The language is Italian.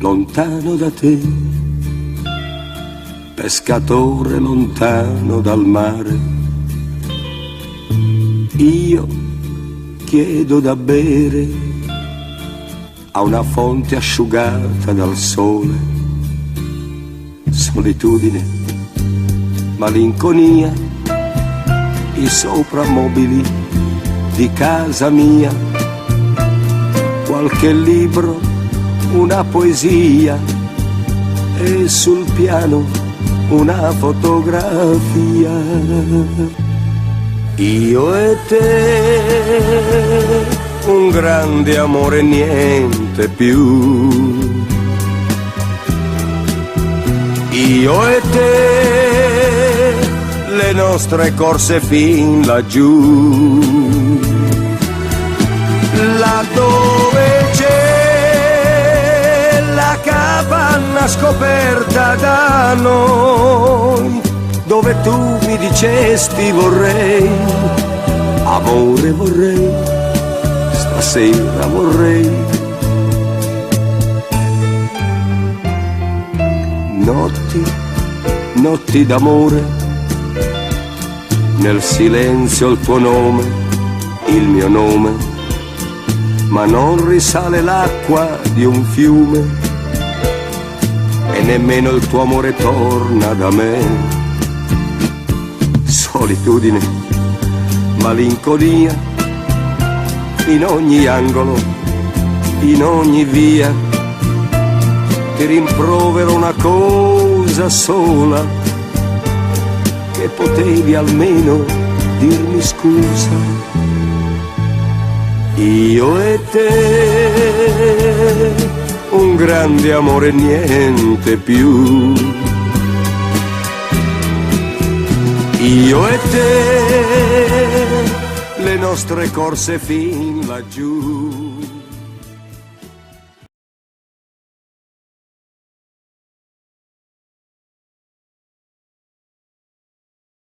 lontano da te, pescatore lontano dal mare. Io chiedo da bere a una fonte asciugata dal sole. Solitudine, malinconia, i soprammobili di casa mia, qualche libro, una poesia e sul piano una fotografia. Io e te, un grande amore, niente più. Io e te, le nostre corse fin laggiù, laddove c'è la capanna scoperta da noi, dove tu mi dicesti vorrei, amore vorrei, stasera vorrei. Notti, notti d'amore, nel silenzio il tuo nome, il mio nome, ma non risale l'acqua di un fiume e nemmeno il tuo amore torna da me. Solitudine, malinconia, in ogni angolo, in ogni via, ti rimprovero una cosa sola, che potevi almeno dirmi scusa. Io e te, un grande amore, niente più. Io e te, le nostre corse fin laggiù.